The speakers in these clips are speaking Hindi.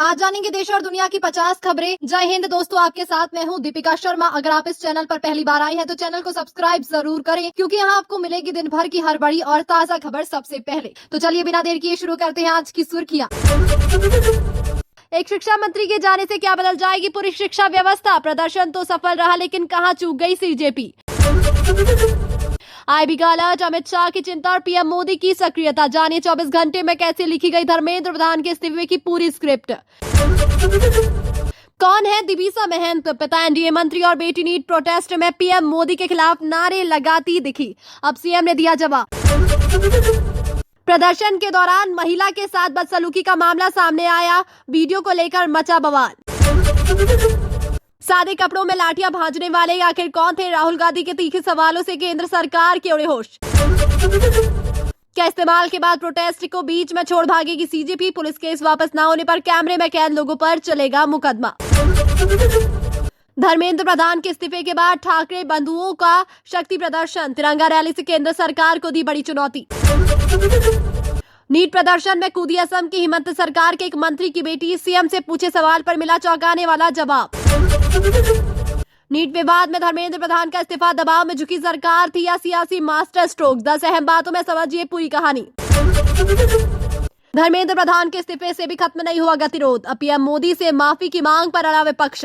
आज जानेंगे देश और दुनिया की 50 खबरें। जय हिंद दोस्तों, आपके साथ मैं हूं दीपिका शर्मा। अगर आप इस चैनल पर पहली बार आई हैं तो चैनल को सब्सक्राइब जरूर करें, क्योंकि यहां आपको मिलेगी दिन भर की हर बड़ी और ताजा खबर सबसे पहले। तो चलिए बिना देर किए शुरू करते हैं आज की सुर्खियां। एक शिक्षा मंत्री के जाने से क्या बदल जाएगी पूरी शिक्षा व्यवस्था? प्रदर्शन तो सफल रहा, लेकिन कहां चूक गई सीजेपी? आईबी का अलर्ट, अमित शाह की चिंता और पीएम मोदी की सक्रियता। जानिए 24 घंटे में कैसे लिखी गई धर्मेंद्र प्रधान के इस्तीफे की पूरी स्क्रिप्ट। कौन है दिविसा महंत? पिता एनडीए मंत्री और बेटी नीट प्रोटेस्ट में पीएम मोदी के खिलाफ नारे लगाती दिखी। अब सीएम ने दिया जवाब। प्रदर्शन के दौरान महिला के साथ बदसलूकी का मामला सामने आया, वीडियो को लेकर मचा बवाल। सादे कपड़ों में लाठियां भाजने वाले आखिर कौन थे? राहुल गांधी के तीखे सवालों से केंद्र सरकार के उड़े होश। क्या इस्तेमाल के बाद प्रोटेस्ट को बीच में छोड़ भागेगी सीजेपी? पुलिस केस वापस न होने पर कैमरे में कैद लोगों पर चलेगा मुकदमा। धर्मेंद्र प्रधान के इस्तीफे के बाद ठाकरे बंधुओं का शक्ति प्रदर्शन, तिरंगा रैली से केंद्र सरकार को दी बड़ी चुनौती। नीट प्रदर्शन में कूदी असम की हिमंत सरकार के एक मंत्री की बेटी, सीएम से पूछे सवाल पर मिला चौंकाने वाला जवाब। नीट विवाद में धर्मेंद्र प्रधान का इस्तीफा, दबाव में झुकी सरकार थी या सियासी मास्टर स्ट्रोक? 10 अहम बातों में समझिए पूरी कहानी। धर्मेंद्र प्रधान के इस्तीफे से भी खत्म नहीं हुआ गतिरोध, अब पीएम मोदी से माफी की मांग पर अड़ा विपक्ष।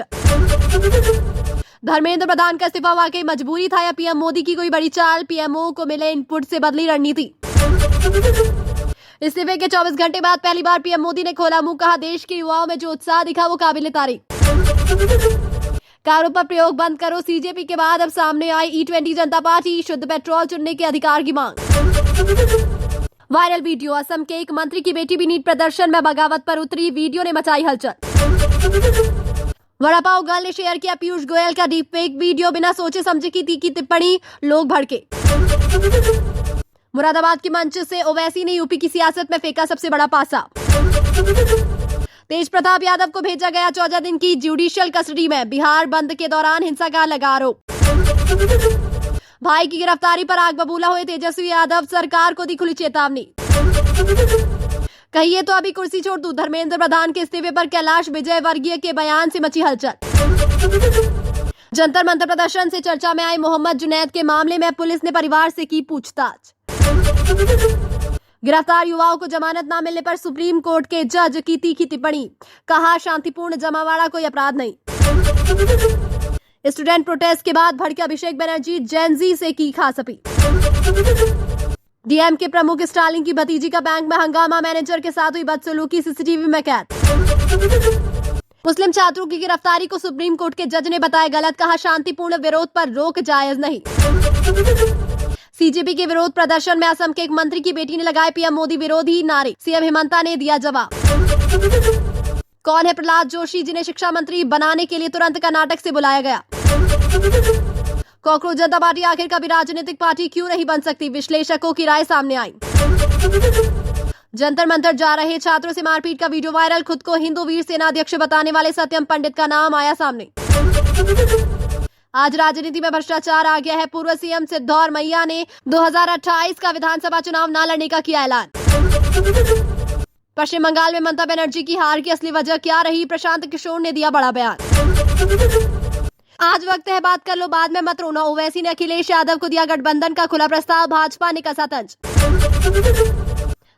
धर्मेंद्र प्रधान का इस्तीफा वाकई मजबूरी था या पीएम मोदी की कोई बड़ी चाल? पीएमओ को मिले इनपुट से बदली रणनीति। इस्तीफे के 24 घंटे बाद पहली बार पीएम मोदी ने खोला मुंह, कहा देश के युवाओं में जो उत्साह दिखा वो काबिले तारीफ। कारों पर प्रयोग बंद करो, सीजेपी के बाद अब सामने आई E20 जनता पार्टी, शुद्ध पेट्रोल चुनने के अधिकार की मांग। वायरल वीडियो, असम के एक मंत्री की बेटी भी नीट प्रदर्शन में बगावत पर उतरी, वीडियो ने मचाई हलचल। वड़ा पाव गर्ल ने शेयर किया पीयूष गोयल का डीप फेक वीडियो, बिना सोचे समझे की तीखी टिप्पणी, लोग भड़के। मुरादाबाद के मंच से ओवैसी ने यूपी की सियासत में फेंका सबसे बड़ा पासा। तेज प्रताप यादव को भेजा गया 14 दिन की जुडिशियल कस्टडी में, बिहार बंद के दौरान हिंसा का लगा आरोप। भाई की गिरफ्तारी पर आग बबूला हुए तेजस्वी यादव, सरकार को दी खुली चेतावनी। कहिए तो अभी कुर्सी छोड़ दूं, धर्मेंद्र प्रधान के इस्तीफे पर कैलाश विजयवर्गीय के बयान से मची हलचल। जंतर मंतर प्रदर्शन से चर्चा में आई मोहम्मद जुनैद के मामले में पुलिस ने परिवार से की पूछताछ। गिरफ्तार युवाओं को जमानत न मिलने पर सुप्रीम कोर्ट के जज की तीखी टिप्पणी, कहा शांतिपूर्ण जमावड़ा कोई अपराध नहीं। स्टूडेंट प्रोटेस्ट के बाद भड़के अभिषेक बनर्जी, जेनजी से की खासपी। डीएम के प्रमुख स्टालिन की भतीजी का बैंक में हंगामा, मैनेजर के साथ हुई बदसलूकी सीसीटीवी में कैद। मुस्लिम छात्रों की गिरफ्तारी को सुप्रीम कोर्ट के जज ने बताया गलत, कहा शांतिपूर्ण विरोध पर रोक जायज नहीं। सीजेपी के विरोध प्रदर्शन में असम के एक मंत्री की बेटी ने लगाए पीएम मोदी विरोधी नारे, सीएम हिमंता ने दिया जवाब। कौन है प्रहलाद जोशी, जिन्हें शिक्षा मंत्री बनाने के लिए तुरंत कर्नाटक से बुलाया गया? कॉकरोच जनता पार्टी आखिर कभी राजनीतिक पार्टी क्यों नहीं बन सकती? विश्लेषकों की राय सामने आई। जंतर मंतर जा रहे छात्रों से मारपीट का वीडियो वायरल, खुद को हिंदू वीर सेना अध्यक्ष बताने वाले सत्यम पंडित का नाम आया सामने। आज राजनीति में भ्रष्टाचार आ गया है, पूर्व सीएम सिद्धौर मैया ने 2028 का विधानसभा चुनाव न लड़ने का किया ऐलान। पश्चिम बंगाल में ममता बनर्जी की हार की असली वजह क्या रही? प्रशांत किशोर ने दिया बड़ा बयान। आज वक्त है बात कर लो, बाद में मत रोना, ओवैसी ने अखिलेश यादव को दिया गठबंधन का खुला प्रस्ताव, भाजपा ने कसा तंज।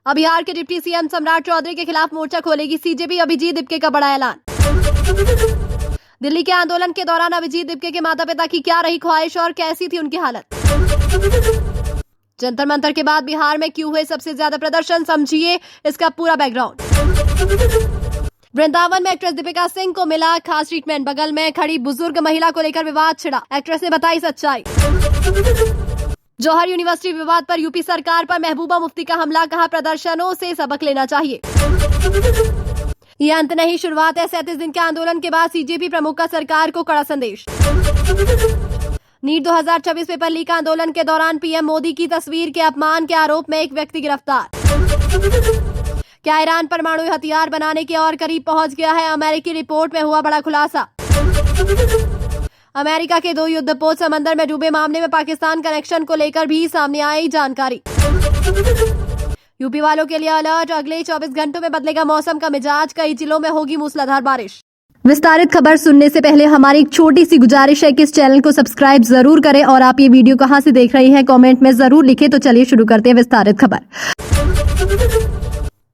अब बिहार के डिप्टी सीएम सम्राट चौधरी के खिलाफ मोर्चा खोलेगी सीजेपी, अभिजीत दिपके का बड़ा ऐलान। दिल्ली के आंदोलन के दौरान अभिजीत दिपके के माता पिता की क्या रही ख्वाहिश और कैसी थी उनकी हालत? जंतर मंतर के बाद बिहार में क्यों हुए सबसे ज्यादा प्रदर्शन, समझिए इसका पूरा बैकग्राउंड। वृंदावन में एक्ट्रेस दीपिका सिंह को मिला खास ट्रीटमेंट, बगल में खड़ी बुजुर्ग महिला को लेकर विवाद छिड़ा, एक्ट्रेस ने बताई सच्चाई। जौहर यूनिवर्सिटी विवाद पर यूपी सरकार पर महबूबा मुफ्ती का हमला, कहा प्रदर्शनों से सबक लेना चाहिए। ये अंत नहीं, शुरुआत है। 37 दिन के आंदोलन के बाद सीजेपी प्रमुख का सरकार को कड़ा संदेश। नीट 2026 पेपर लीक आंदोलन के दौरान पीएम मोदी की तस्वीर के अपमान के आरोप में एक व्यक्ति गिरफ्तार। क्या ईरान परमाणु हथियार बनाने के और करीब पहुंच गया है? अमेरिकी रिपोर्ट में हुआ बड़ा खुलासा। अमेरिका के 2 युद्धपोत समंदर में डूबे मामले में पाकिस्तान कनेक्शन को लेकर भी सामने आई जानकारी। यूपी वालों के लिए अलर्ट, अगले 24 घंटों में बदलेगा मौसम का मिजाज, कई जिलों में होगी मूसलाधार बारिश। विस्तारित खबर सुनने से पहले हमारी एक छोटी सी गुजारिश है कि इस चैनल को सब्सक्राइब जरूर करें और आप ये वीडियो कहां से देख रहे हैं कमेंट में जरूर लिखें। तो चलिए शुरू करते हैं विस्तारित खबर।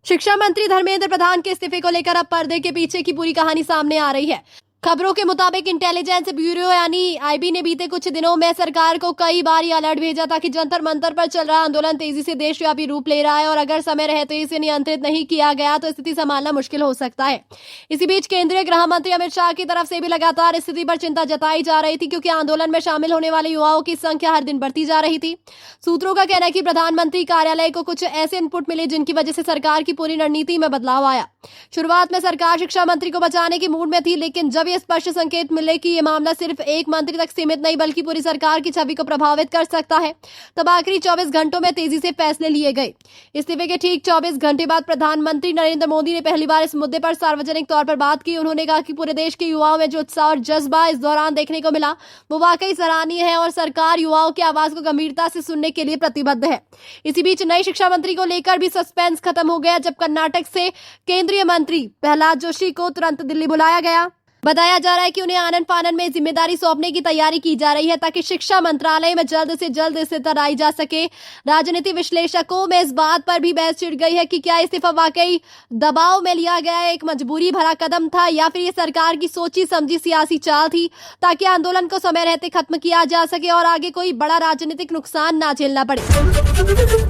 शिक्षा मंत्री धर्मेंद्र प्रधान के इस्तीफे को लेकर अब पर्दे के पीछे की पूरी कहानी सामने आ रही है। खबरों के मुताबिक इंटेलिजेंस ब्यूरो यानी आईबी ने बीते कुछ दिनों में सरकार को कई बार ये अलर्ट भेजा था कि जंतर मंतर पर चल रहा आंदोलन तेजी से देशव्यापी रूप ले रहा है और अगर समय रहते इसे नियंत्रित नहीं किया गया तो स्थिति संभालना मुश्किल हो सकता है। इसी बीच केंद्रीय गृह मंत्री अमित शाह की तरफ से भी लगातार स्थिति पर चिंता जताई जा रही थी, क्योंकि आंदोलन में शामिल होने वाले युवाओं की संख्या हर दिन बढ़ती जा रही थी। सूत्रों का कहना है कि प्रधानमंत्री कार्यालय को कुछ ऐसे इनपुट मिले जिनकी वजह से सरकार की पूरी रणनीति में बदलाव आया। शुरुआत में सरकार शिक्षा मंत्री को बचाने की मूड में थी, लेकिन जब ये स्पष्ट संकेत मिले कि ये मामला सिर्फ एक मंत्री तक सीमित नहीं बल्कि पूरी सरकार की छवि को प्रभावित कर सकता है, तब आखिरी 24 घंटों में तेजी से फैसले लिए गए। इस्तीफे के ठीक 24 घंटे बाद प्रधानमंत्री नरेंद्र मोदी ने पहली बार इस मुद्दे पर सार्वजनिक तौर पर बात की। उन्होंने कहा कि पूरे देश के युवाओं में जो उत्साह और जज्बा इस दौरान देखने को मिला वो वाकई सराहनीय है और सरकार युवाओं की आवाज को गंभीरता से सुनने के लिए प्रतिबद्ध है। इसी बीच नई शिक्षा मंत्री को लेकर भी सस्पेंस खत्म हो गया, जब कर्नाटक से केंद्रीय मंत्री प्रहलाद जोशी को तुरंत दिल्ली बुलाया गया। बताया जा रहा है कि उन्हें आनन फानन में जिम्मेदारी सौंपने की तैयारी की जा रही है ताकि शिक्षा मंत्रालय में जल्द से जल्द स्थिति लाई जा सके। राजनीति विश्लेषकों में इस बात पर भी बहस छिड़ गई है कि क्या इस्तीफा वाकई दबाव में लिया गया एक मजबूरी भरा कदम था या फिर ये सरकार की सोची समझी सियासी चाल थी ताकि आंदोलन को समय रहते खत्म किया जा सके और आगे कोई बड़ा राजनीतिक नुकसान ना झेलना पड़े।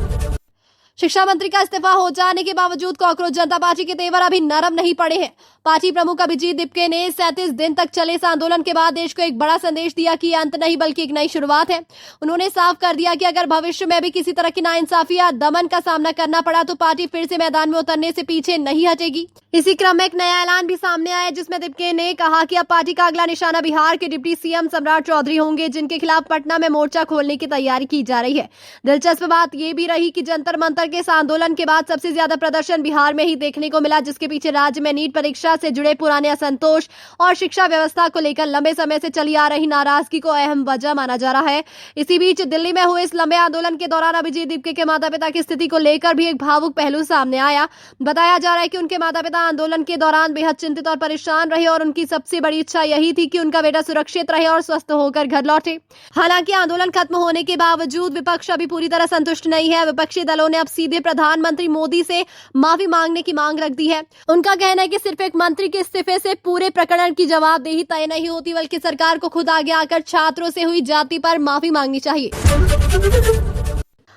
शिक्षा मंत्री का इस्तीफा हो जाने के बावजूद कॉकरोच जनता पार्टी के तेवर अभी नरम नहीं पड़े हैं। पार्टी प्रमुख अभिजीत दिपके ने 37 दिन तक चले इस आंदोलन के बाद देश को एक बड़ा संदेश दिया कि अंत नहीं बल्कि एक नई शुरुआत है। उन्होंने साफ कर दिया कि अगर भविष्य में भी किसी तरह की नाइंसाफी या दमन का सामना करना पड़ा तो पार्टी फिर से मैदान में उतरने से पीछे नहीं हटेगी। इसी क्रम में एक नया ऐलान भी सामने आया, जिसमें दिपके ने कहा कि अब पार्टी का अगला निशाना बिहार के डिप्टी सीएम सम्राट चौधरी होंगे, जिनके खिलाफ पटना में मोर्चा खोलने की तैयारी की जा रही है। दिलचस्प बात यह भी रही कि जंतर मंतर के इस आंदोलन के बाद सबसे ज्यादा प्रदर्शन बिहार में ही देखने को मिला, जिसके पीछे राज्य में नीट परीक्षा से जुड़े पुराने असंतोष और शिक्षा व्यवस्था को लेकर लंबे समय से चली आ रही नाराजगी को अहम वजह माना जा रहा है। इसी बीच दिल्ली में हुए इस लंबे आंदोलन के दौरान अभिजीत दिपके के माता पिता की स्थिति को लेकर भी एक भावुक पहलू सामने आया। बताया जा रहा है कि उनके माता पिता आंदोलन के दौरान बेहद चिंतित और परेशान रहे और उनकी सबसे बड़ी इच्छा यही थी कि उनका बेटा सुरक्षित रहे और स्वस्थ होकर घर लौटे। हालांकि आंदोलन खत्म होने के बावजूद विपक्ष अभी पूरी तरह संतुष्ट नहीं है। विपक्षी दलों ने अब सीधे प्रधानमंत्री मोदी से माफी मांगने की मांग रख दी है। उनका कहना है कि सिर्फ एक मंत्री के इस्तीफे से पूरे प्रकरण की जवाबदेही तय नहीं होती, बल्कि सरकार को खुद आगे आकर छात्रों से हुई जाति पर माफी मांगनी चाहिए।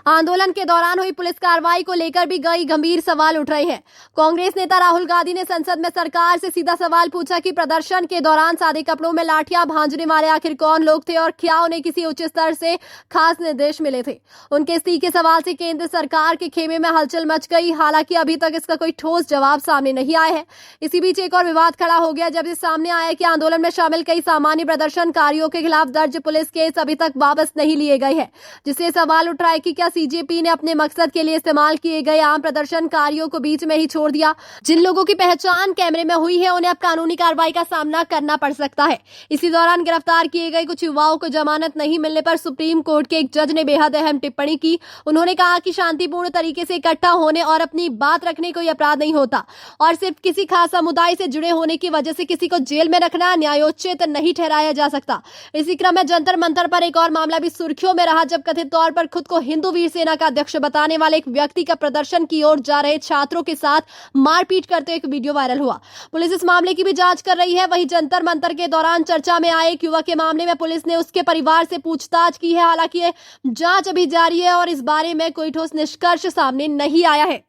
आंदोलन के दौरान हुई पुलिस कार्रवाई को लेकर भी कई गंभीर सवाल उठ रहे हैं। कांग्रेस नेता राहुल गांधी ने संसद में सरकार से सीधा सवाल पूछा कि प्रदर्शन के दौरान सादे कपड़ों में लाठियां भांजने वाले आखिर कौन लोग थे और क्या उन्हें किसी उच्च स्तर से खास निर्देश मिले थे। उनके इस तीखे सवाल से केंद्र सरकार के खेमे में हलचल मच गई। हालांकि अभी तक इसका कोई ठोस जवाब सामने नहीं आया है। इसी बीच एक और विवाद खड़ा हो गया जब ये सामने आया कि आंदोलन में शामिल कई सामान्य प्रदर्शनकारियों के खिलाफ दर्ज पुलिस केस अभी तक वापस नहीं लिए गए हैं, जिससे सवाल उठ रहा है कि क्या सीजेपी ने अपने मकसद के लिए इस्तेमाल किए गए आम प्रदर्शनकारियों को बीच में ही छोड़ दिया। जिन लोगों की पहचान कैमरे में हुई है उन्हें अब कानूनी कार्रवाई का सामना करना पड़ सकता है। इसी दौरान गिरफ्तार किए गए कुछ युवाओं को जमानत नहीं मिलने पर सुप्रीम कोर्ट के एक जज ने बेहद अहम टिप्पणी की। उन्होंने कहा कि शांतिपूर्ण तरीके से इकट्ठा होने और अपनी बात रखने कोई अपराध नहीं होता और सिर्फ किसी खास समुदाय से जुड़े होने की वजह से किसी को जेल में रखना न्यायोचित नहीं ठहराया जा सकता। इसी क्रम में जंतर मंतर पर एक और मामला भी सुर्खियों में रहा, जब कथित तौर पर खुद को हिंदू वीर सेना का अध्यक्ष बताने वाले एक व्यक्ति का प्रदर्शन की ओर जा रहे छात्रों के साथ मारपीट करते एक वीडियो वायरल हुआ। पुलिस इस मामले की भी जांच कर रही है। वहीं जंतर मंतर के दौरान चर्चा में आए एक युवक के मामले में पुलिस ने उसके परिवार से पूछताछ की है। हालांकि ये जांच अभी जारी है और इस बारे में कोई ठोस निष्कर्ष सामने नहीं आया है।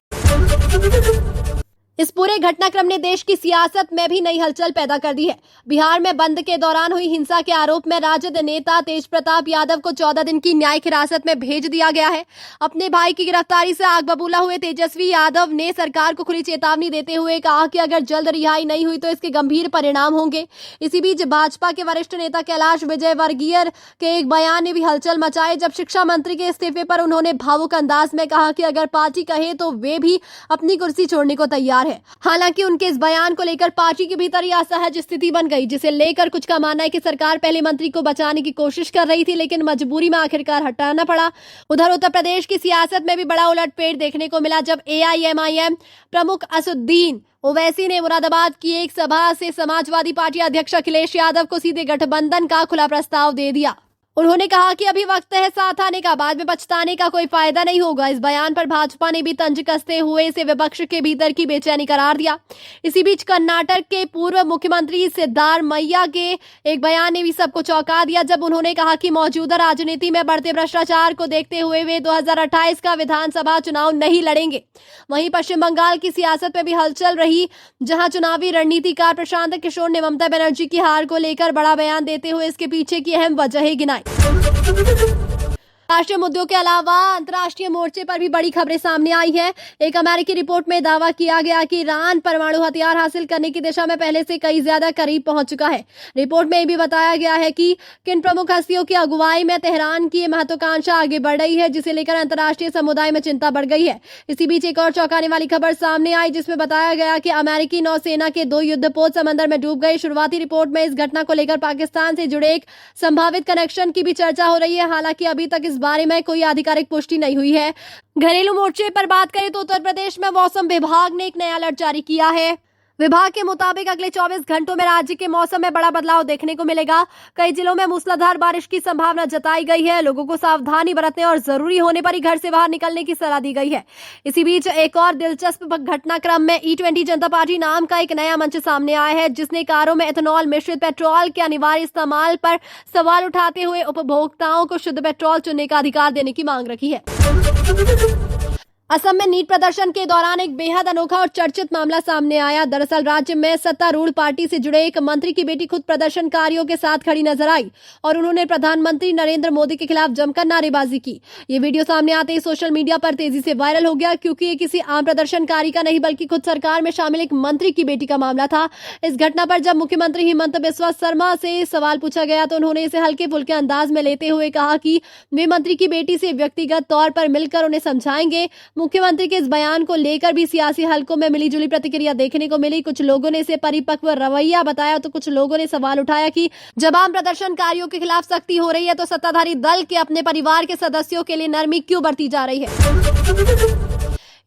इस पूरे घटनाक्रम ने देश की सियासत में भी नई हलचल पैदा कर दी है। बिहार में बंद के दौरान हुई हिंसा के आरोप में राजद नेता तेज प्रताप यादव को 14 दिन की न्यायिक हिरासत में भेज दिया गया है। अपने भाई की गिरफ्तारी से आग बबूला हुए तेजस्वी यादव ने सरकार को खुली चेतावनी देते हुए कहा कि अगर जल्द रिहाई नहीं हुई तो इसके गंभीर परिणाम होंगे। इसी बीच भाजपा के वरिष्ठ नेता कैलाश विजयवर्गीय के एक बयान ने भी हलचल मचाई, जब शिक्षा मंत्री के इस्तीफे पर उन्होंने भावुक अंदाज में कहा कि अगर पार्टी कहे तो वे भी अपनी कुर्सी छोड़ने को तैयार तैयार है। हालांकि उनके इस बयान को लेकर पार्टी के भीतर यह असहज स्थिति बन गई, जिसे लेकर कुछ का मानना है कि सरकार पहले मंत्री को बचाने की कोशिश कर रही थी, लेकिन मजबूरी में आखिरकार हटाना पड़ा। उधर उत्तर प्रदेश की सियासत में भी बड़ा उलटफेर देखने को मिला, जब AIMIM प्रमुख असदुद्दीन ओवैसी ने मुरादाबाद की एक सभा से समाजवादी पार्टी अध्यक्ष अखिलेश यादव को सीधे गठबंधन का खुला प्रस्ताव दे दिया। उन्होंने कहा कि अभी वक्त है साथ आने का, बाद में पछताने का कोई फायदा नहीं होगा। इस बयान पर भाजपा ने भी तंज कसते हुए इसे विपक्ष के भीतर की बेचैनी करार दिया। इसी बीच कर्नाटक के पूर्व मुख्यमंत्री सिद्धारमैया के एक बयान ने भी सबको चौंका दिया, जब उन्होंने कहा कि मौजूदा राजनीति में बढ़ते भ्रष्टाचार को देखते हुए वे 2028 का विधानसभा चुनाव नहीं लड़ेंगे। वहीं पश्चिम बंगाल की सियासत में भी हलचल रही, जहां चुनावी रणनीतिकार प्रशांत किशोर ने ममता बनर्जी की हार को लेकर बड़ा बयान देते हुए इसके पीछे की अहम वजह गिनाई। राष्ट्रीय मुद्दों के अलावा अंतर्राष्ट्रीय मोर्चे पर भी बड़ी खबरें सामने आई है। एक अमेरिकी रिपोर्ट में दावा किया गया कि ईरान परमाणु हथियार हासिल करने की दिशा में पहले से कई ज्यादा करीब पहुंच चुका है। रिपोर्ट में भी बताया गया है कि किन प्रमुख हस्तियों की अगुवाई में तेहरान की महत्वाकांक्षा आगे बढ़ रही है, जिसे लेकर अंतर्राष्ट्रीय समुदाय में चिंता बढ़ गई है। इसी बीच एक और चौंकाने वाली खबर सामने आई, जिसमें बताया गया कि अमेरिकी नौसेना के 2 युद्धपोत समंदर में डूब गए। शुरुआती रिपोर्ट में इस घटना को लेकर पाकिस्तान से जुड़े एक संभावित कनेक्शन की भी चर्चा हो रही है। हालांकि अभी तक इस बारे में कोई आधिकारिक पुष्टि नहीं हुई है। घरेलू मोर्चे पर बात करें तो उत्तर प्रदेश में मौसम विभाग ने एक नया अलर्ट जारी किया है। विभाग के मुताबिक अगले 24 घंटों में राज्य के मौसम में बड़ा बदलाव देखने को मिलेगा। कई जिलों में मूसलाधार बारिश की संभावना जताई गई है। लोगों को सावधानी बरतने और जरूरी होने पर ही घर से बाहर निकलने की सलाह दी गई है। इसी बीच एक और दिलचस्प घटनाक्रम में E20 जनता पार्टी नाम का एक नया मंच सामने आया है, जिसने कारों में एथेनॉल मिश्रित पेट्रोल के अनिवार्य इस्तेमाल पर सवाल उठाते हुए उपभोक्ताओं को शुद्ध पेट्रोल चुनने का अधिकार देने की मांग रखी है। असम में नीट प्रदर्शन के दौरान एक बेहद अनोखा और चर्चित मामला सामने आया। दरअसल राज्य में सत्तारूढ़ पार्टी से जुड़े एक मंत्री की बेटी खुद प्रदर्शनकारियों के साथ खड़ी नजर आई और उन्होंने प्रधानमंत्री नरेंद्र मोदी के खिलाफ जमकर नारेबाजी की। ये वीडियो सामने आते ही सोशल मीडिया पर तेजी से वायरल हो गया, क्योंकि ये किसी आम प्रदर्शनकारी का नहीं बल्कि खुद सरकार में शामिल एक मंत्री की बेटी का मामला था। इस घटना पर जब मुख्यमंत्री हिमंत बिस्वा शर्मा से सवाल पूछा गया तो उन्होंने इसे हल्के फुल्के अंदाज में लेते हुए कहा कि वे मंत्री की बेटी से व्यक्तिगत तौर पर मिलकर उन्हें समझाएंगे। मुख्यमंत्री के इस बयान को लेकर भी सियासी हलकों में मिलीजुली प्रतिक्रिया देखने को मिली। कुछ लोगों ने इसे परिपक्व रवैया बताया तो कुछ लोगों ने सवाल उठाया कि जब आम प्रदर्शनकारियों के खिलाफ सख्ती हो रही है तो सत्ताधारी दल के अपने परिवार के सदस्यों के लिए नरमी क्यों बरती जा रही है।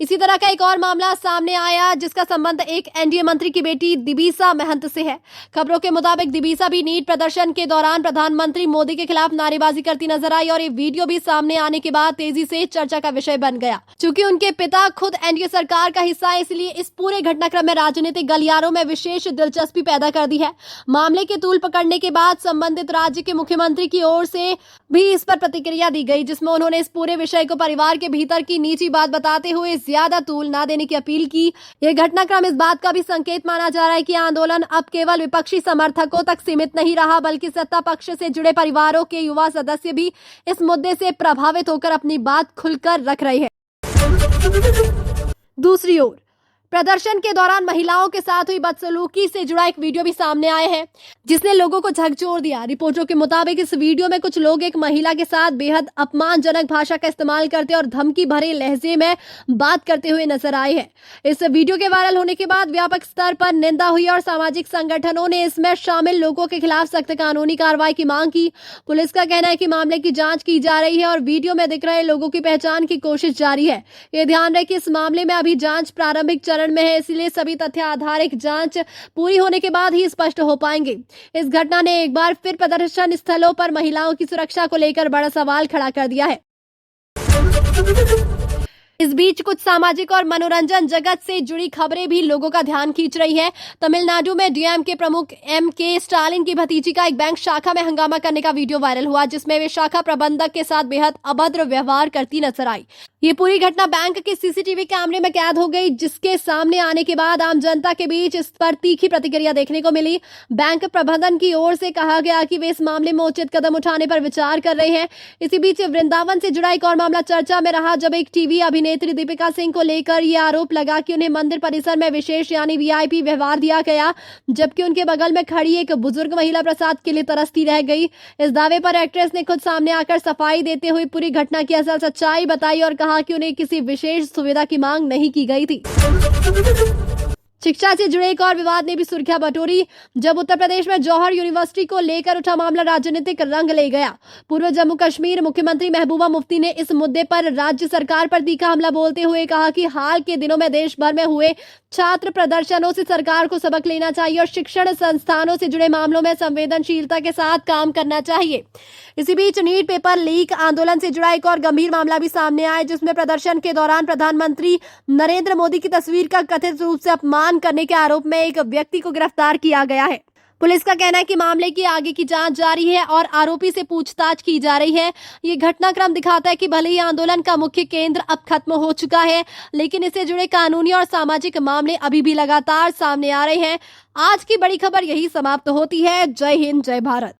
इसी तरह का एक और मामला सामने आया, जिसका संबंध एक NDA मंत्री की बेटी दिबिसा महंत से है। खबरों के मुताबिक दिबिसा भी नीट प्रदर्शन के दौरान प्रधानमंत्री मोदी के खिलाफ नारेबाजी करती नजर आई और ये वीडियो भी सामने आने के बाद तेजी से चर्चा का विषय बन गया। चूंकि उनके पिता खुद NDA सरकार का हिस्सा है, इसलिए इस पूरे घटनाक्रम में राजनीतिक गलियारों में विशेष दिलचस्पी पैदा कर दी है। मामले के तूल पकड़ने के बाद संबंधित राज्य के मुख्यमंत्री की ओर से भी इस पर प्रतिक्रिया दी गई, जिसमें उन्होंने इस पूरे विषय को परिवार के भीतर की निजी बात बताते हुए ज्यादा तूल न देने की अपील की। यह घटनाक्रम इस बात का भी संकेत माना जा रहा है कि आंदोलन अब केवल विपक्षी समर्थकों तक सीमित नहीं रहा, बल्कि सत्ता पक्ष से जुड़े परिवारों के युवा सदस्य भी इस मुद्दे से प्रभावित होकर अपनी बात खुलकर रख रहे हैं। दूसरी ओर प्रदर्शन के दौरान महिलाओं के साथ हुई बदसलूकी से जुड़ा एक वीडियो भी सामने आया है, जिसने लोगों को झकझोर दिया। रिपोर्टों के मुताबिक इस वीडियो में कुछ लोग एक महिला के साथ बेहद अपमानजनक भाषा का इस्तेमाल करते और धमकी भरे लहजे में बात करते हुए नजर आए हैं। इस वीडियो के वायरल होने के बाद व्यापक स्तर पर निंदा हुई और सामाजिक संगठनों ने इसमें शामिल लोगों के खिलाफ सख्त कानूनी कार्रवाई की मांग की। पुलिस का कहना है कि मामले की जांच की जा रही है और वीडियो में दिख रहे लोगों की पहचान की कोशिश जारी है। ये ध्यान रहे कि इस मामले में अभी जांच प्रारंभिक चरण में है, इसलिए सभी तथ्य आधारित जांच पूरी होने के बाद ही स्पष्ट हो पाएंगे। इस घटना ने एक बार फिर प्रदर्शन स्थलों पर महिलाओं की सुरक्षा को लेकर बड़ा सवाल खड़ा कर दिया है। इस बीच कुछ सामाजिक और मनोरंजन जगत से जुड़ी खबरें भी लोगों का ध्यान खींच रही है। तमिलनाडु में DMK प्रमुख MK स्टालिन की भतीजी का एक बैंक शाखा में हंगामा करने का वीडियो वायरल हुआ, जिसमें वे शाखा प्रबंधक के साथ बेहद अभद्र व्यवहार करती नजर आई। ये पूरी घटना बैंक के CCTV कैमरे में कैद हो गई, जिसके सामने आने के बाद आम जनता के बीच इस पर तीखी प्रतिक्रिया देखने को मिली। बैंक प्रबंधन की ओर से कहा गया कि वे इस मामले में उचित कदम उठाने पर विचार कर रहे हैं। इसी बीच वृंदावन से जुड़ा एक और मामला चर्चा में रहा, जब एक टीवी अभिनेत्री दीपिका सिंह को लेकर ये आरोप लगा कि उन्हें मंदिर परिसर में विशेष यानी VIP व्यवहार दिया गया, जबकि उनके बगल में खड़ी एक बुजुर्ग महिला प्रसाद के लिए तरसती रह गई। इस दावे पर एक्ट्रेस ने खुद सामने आकर सफाई देते हुए पूरी घटना की असल सच्चाई बताई और कहा कि उन्हें किसी विशेष सुविधा की मांग नहीं की गई थी। शिक्षा से जुड़े एक और विवाद ने भी सुर्खियां बटोरी, जब उत्तर प्रदेश में जौहर यूनिवर्सिटी को लेकर उठा मामला राजनीतिक रंग ले गया। पूर्व जम्मू कश्मीर मुख्यमंत्री महबूबा मुफ्ती ने इस मुद्दे पर राज्य सरकार पर तीखा हमला बोलते हुए कहा कि हाल के दिनों में देश भर में हुए छात्र प्रदर्शनों से सरकार को सबक लेना चाहिए और शिक्षण संस्थानों से जुड़े मामलों में संवेदनशीलता के साथ काम करना चाहिए। इसी बीच नीट पेपर लीक आंदोलन से जुड़ा एक और गंभीर मामला भी सामने आया, जिसमें प्रदर्शन के दौरान प्रधानमंत्री नरेंद्र मोदी की तस्वीर का कथित रूप से अपमान करने के आरोप में एक व्यक्ति को गिरफ्तार किया गया है। पुलिस का कहना है कि मामले की आगे की जांच जारी है और आरोपी से पूछताछ की जा रही है। ये घटनाक्रम दिखाता है कि भले ही आंदोलन का मुख्य केंद्र अब खत्म हो चुका है, लेकिन इससे जुड़े कानूनी और सामाजिक मामले अभी भी लगातार सामने आ रहे हैं। आज की बड़ी खबर यही समाप्त होती है। जय हिंद, जय भारत।